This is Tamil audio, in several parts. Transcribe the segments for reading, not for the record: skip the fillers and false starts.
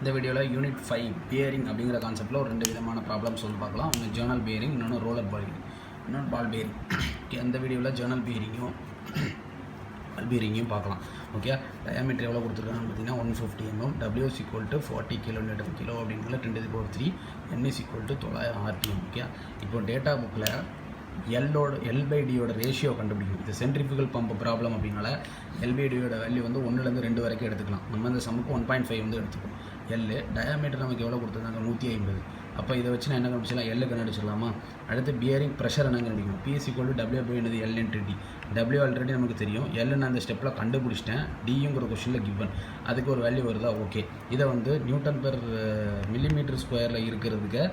இந்த வீடியோவில் யூனிட் 5 பியரிங் அப்படிங்கிற கான்செப்ட்டில் ஒரு 2 விதமான ப்ராப்ளம்ஸ் வந்து பார்க்கலாம். ஒன்று ஜேர்னல் பியரிங், இன்னொன்று ரோலர் பியரிங், இன்னொன்று பால் பியரிங். இந்த வீடியோவில் ஜேர்னல் பியரிங்கும் பால் பியரிங்கையும் பார்க்கலாம். ஓகே, டயாமீட்டர் எவ்வளோ கொடுத்துருக்காங்கன்னு பார்த்தீங்கன்னா 150 mm, W is equal to 40 kN/kg அப்படிங்கிற 10⁻³ N is equal to 900 RPM. Okay, இப்போ டேட்டா புக்கில் L/Dயோட ரேஷியோ கண்டுபிடிக்கும். இது சென்ட்ரிஃபியூகல் பம்ப் ப்ராப்ளம் அப்படின்னால L/Dயோட வேல்யூ வந்து 1லேருந்து 2 வரைக்கும் எடுத்துக்கலாம். நம்ம இந்த சமுக்கு 1.5 வந்து எடுத்துக்கணும். L டயாமீட்டர் நமக்கு எவ்வளோ கொடுத்துருந்தாங்க 150. அப்போ இதை வச்சு நான் என்ன கண்டுபிடிச்சலாம், L கண்டுபிடிச்சிடலாமா? அடுத்து பியரிங் ப்ரெஷர் என்ன கண்டுபிடிக்கும்? P is equal to W என்னது L into D. W already நமக்கு தெரியும். L நான் அந்த ஸ்டெப்பில் கண்டுபிடிச்சிட்டேன். Dங்கிற கொஸ்டினில் கிவன், அதுக்கு ஒரு வேல்யூ வருதா? ஓகே, இதை வந்து Nm/mm² இருக்கிறதுக்கு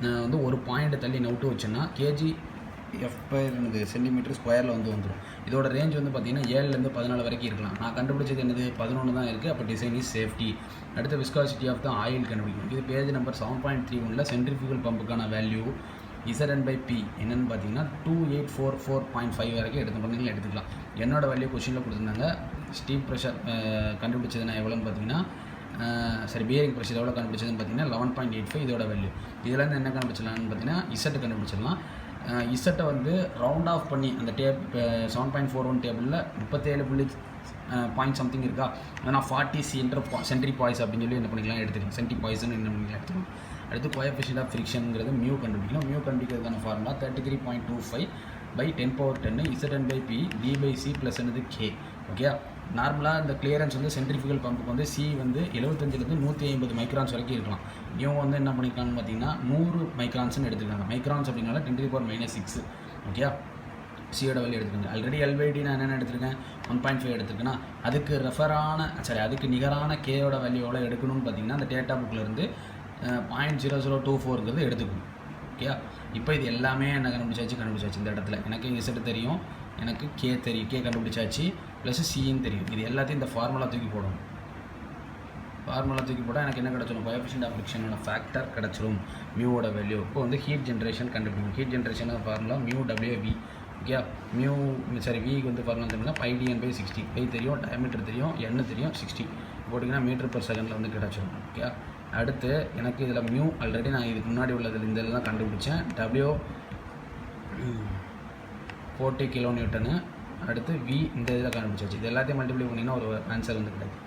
நான் வந்து ஒரு பாயிண்ட் தள்ளி நவுட்டு வச்சேன்னா kg/f எனக்கு cm² வந்துடும். இதோட ரேஞ்ச் வந்து பார்த்தீங்கன்னா 7லேருந்து 14 வரைக்கும் இருக்கலாம். நான் கண்டுபிடிச்சது என்னது 11 தான் இருக்குது. அப்போ டிசைன் இஸ் சேஃப்டி. அடுத்து விஸ்காசிட்டி ஆஃப் த ஆயில் கண்டுபிடிக்கணும். இது பேஜ் நம்பர் 7.31 சென்ட்ரிஃபியூகல் பம்புக்கான வேல்யூ Zn/P என்னென்னு பார்த்தீங்கன்னா 2844.5 வரைக்கும் எடுத்துக்கலாம். என்னோட வேல்யூ கொஸ்டினில் கொடுத்துருந்தாங்க. ஸ்டீம் ப்ரெஷர் கண்டுபிடிச்சது நான் எவ்வளோன்னு பார்த்தீங்கன்னா பியரிங் ப்ரெஷர் எவ்வளோ கண்டுபிடிச்சதுன்னு பார்த்தீங்கன்னா 11.85 இதோட வேல்யூ. இதுலேருந்து என்ன கண்டுபிடிச்சலாம்னு பார்த்தீங்கன்னா இசட் கண்டுபிடிச்சிடலாம். இசட்டை வந்து ரவுண்ட் ஆஃப் பண்ணி அந்த 7.41 டேபிளில் 37 இருக்கா, ஏன்னா 40 சென்ட்ரி பாய்ஸ் அப்படின்னு சொல்லி என்ன பண்ணிக்கலாம் எடுத்துக்கலாம். சென்ட்ரி பாய்ஸ்ன்னு என்ன பண்ணிக்கலாம் எடுத்துக்கலாம். அடுத்து கோஎஃபிஷியன்ட் ஆஃப் ஃப்ரிக்ஷனுங்கிறது மியூ கண்டுபிடிக்கணும். மியூ கண்டுபிடிக்கிறதுக்கான ஃபார்முலா 33.25/10⁻10 Zn/P D/C + என்னது K. ஓகே, நார்மலாக இந்த கிளியரன்ஸ் வந்து சென்ட்ரிஃபியூகல் பம்புக்கு வந்து C வந்து 75லேருந்து 150 மைக்ரான்ஸ் வரைக்கும் இருக்கலாம். இவங்க வந்து என்ன பண்ணியிருக்காங்கன்னு பார்த்தீங்கன்னா 100 மைக்ரான்ஸ்னு எடுத்துருக்காங்க. மைக்ரான்ஸ் அப்படின்னால 10⁻⁻6. ஓகே, சியோட வேல்யூ எடுத்துருங்க. ஆல்ரெடி L/D நான் என்னென்ன எடுத்திருக்கேன் 1.5 எடுத்துருக்கேன்னா அதுக்கு நிகரான கேயோட வேல்யூ எவ்வளோ எடுக்கணும்னு பார்த்தீங்கன்னா அந்த டேட்டா புக்கில் இருந்து 0.0024 எடுத்துக்கணும். ஓகே, இப்போ இது எல்லாமே என்ன கண்டுபிடிச்சாச்சு. இந்த இடத்துல எனக்கு இசட் தெரியும், எனக்கு கே தெரியும், கே கண்டுபிடிச்சாச்சு, ப்ளஸ் சின்னு தெரியும். இது எல்லாத்தையும் இந்த ஃபார்முலா தூக்கி போடணும். ஃபார்முலா தூக்கி போட்டால் எனக்கு என்ன கிடச்சிடும், கோஎஃபிஷியன்ட் ஆஃப் ஃப்ரிக்ஷனோட ஃபேக்டர் கிடச்சிரும், மியூவோட வேல்யூ. இப்போ வந்து ஹீட் ஜென்ரேஷன் கண்டுபிடிக்கும். ஹீட் ஜென்ரேஷனோட ஃபார்முலா μW. ஓகே, விக்கு வந்து ஃபார்முலா தெரியும்னா πdn/60. பை தெரியும், டயாமீட்டர் தெரியும், N தெரியும், 60 போட்டிங்கன்னா மீட்டர்/செகண்டில் வந்து கிடச்சிரும். ஓகே, அடுத்து எனக்கு இதில் மியூ ஆல்ரெடி நான் இதுக்கு முன்னாடி உள்ளதில் இந்த இதில் தான் கண்டுபிடிச்சேன். W 40 kN. அடுத்து V இந்த இதில் கண்டுபிடிச்சாச்சு. இது எல்லாத்தையும் மல்டிப்ளை பண்ணிங்கன்னா ஒரு ஆன்சர் வந்து கிடைக்கும்.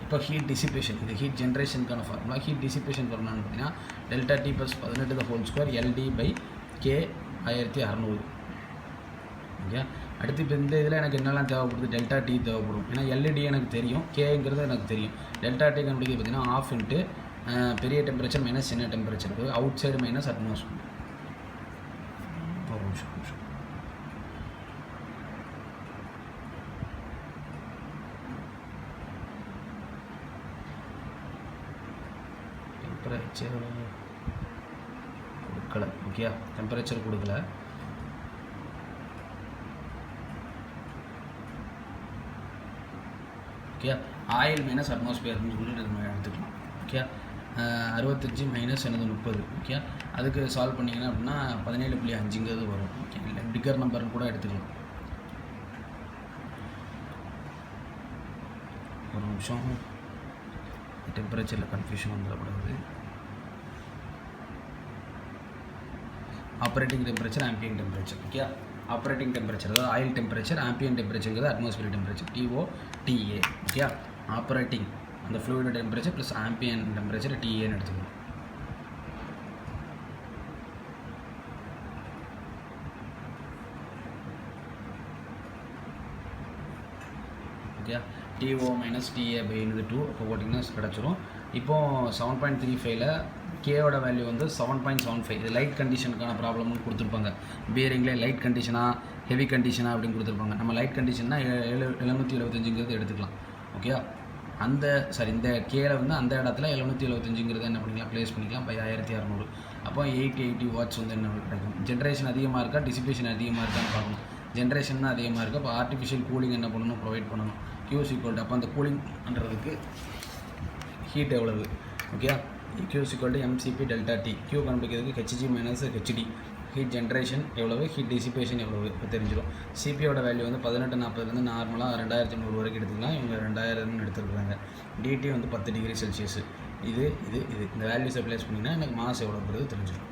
இப்போ ஹீட் டிசிபேஷன், இது ஹீட் ஜென்ரேஷனுக்கான ஃபார்முலா. ஹீட் டிசிபேஷன் ஃபார்முலான்னு பார்த்தீங்கன்னா ΔT + 18² LD/K 1600. ஓகே, அடுத்து இப்போ இந்த இதில் எனக்கு என்னெல்லாம் தேவைப்படுது, ΔT தேவைப்படும். ஏன்னா LED எனக்கு தெரியும், Kங்கிறது எனக்கு தெரியும். ΔT கண்டுபிடிக்கிறது பார்த்தீங்கன்னா ½ இன்ட்டு பெரிய டெம்பரேச்சர் மைனஸ் சின்ன temperature, out side minus atmosphere. ஒரு நிமிஷம் டெம்பரேச்சர் கொடுக்கல. ஓகே, டெம்பரேச்சர் கொடுக்கல. ஓகே, ஆயில் மைனஸ் அட்மாஸ்பியர்னு சொல்லிட்டு நம்ம எடுத்துக்கலாம். ஓகே, 65 மைனஸ் என்னது 30. ஓகே, அதுக்கு சால்வ் பண்ணிங்கன்னா அப்படின்னா 17.5ங்கிறது வரும். ஓகே, இல்லை பிகர் நம்பர்னு கூட எடுத்துக்கலாம். ஒரு நிமிஷம், டெம்பரேச்சரில் கன்ஃபியூஷன் வந்துடக்கூடாது. Operating temperature, ambient temperature. Okay, operating temperature அதாவது ஆயில் டெம்பரேச்சர், ஆம்பியன் டெம்பரேச்சருங்கிறது atmosphere temperature, TOTA. Okay, operating அந்த fluid temperature plus ambient temperature TAன்னு எடுத்துக்கணும். Okay, TO minus TA by என்னது 2. இப்போ போட்டிங்கன்னா கிடச்சிரும். இப்போது 7.35ல் கேவோட வேல்யூ வந்து 7.75. இது லைட் கண்டிஷனுக்கான ப்ராப்ளம்னு கொடுத்துருப்பாங்க. பியரிங்கில் லைட் கண்டிஷனாக ஹெவி கண்டிஷனாக அப்படின்னு கொடுத்துருப்பாங்க. நம்ம லைட் கண்டிஷன்னா 775ங்கிறது எடுத்துக்கலாம். ஓகே, இந்த கேல வந்து அந்த இடத்துல 775ங்கிறது என்ன பண்ணிக்கலாம், ப்ளேஸ் பண்ணிக்கலாம். 1600. அப்போ 80 வாட்ஸ் வந்து என்ன கிடைக்கும். ஜென்ரேஷன் அதிகமாக இருக்கா, டிசிபேஷன் அதிகமாக இருக்கான்னு பார்க்கணும். ஜென்ரேஷன் தான் அதிகமாக இருக்குது. அப்போ ஆர்டிஃபிஷியல் கூலிங் என்ன பண்ணணும், ப்ரொவைட் பண்ணணும். Q = அப்போ அந்த கூலிங் பண்ணுறதுக்கு ஹீட் எவ்வளவு. Okay, Q = mCp ΔT. Q கண்டுபிடிக்கிறதுக்கு Hg - HD. ஹீட் ஜென்ரேஷன் எவ்வளவு, ஹீட் டிசிபேஷன் எவ்வளவு இப்போ தெரிஞ்சிடும். சிபியோட வேல்யூ வந்து 1840 நார்மலாக 2100 வரைக்கும் எடுத்துக்கலாம். இவங்க 2000 எடுத்துருக்குறாங்க. டிடி வந்து 10 டிகிரி செல்சியஸ். இது இந்த வேல்யூஸை ப்ளேஸ் பண்ணிங்கன்னா எனக்கு மாஸ் எவ்வளோங்கிறது தெரிஞ்சிடும்.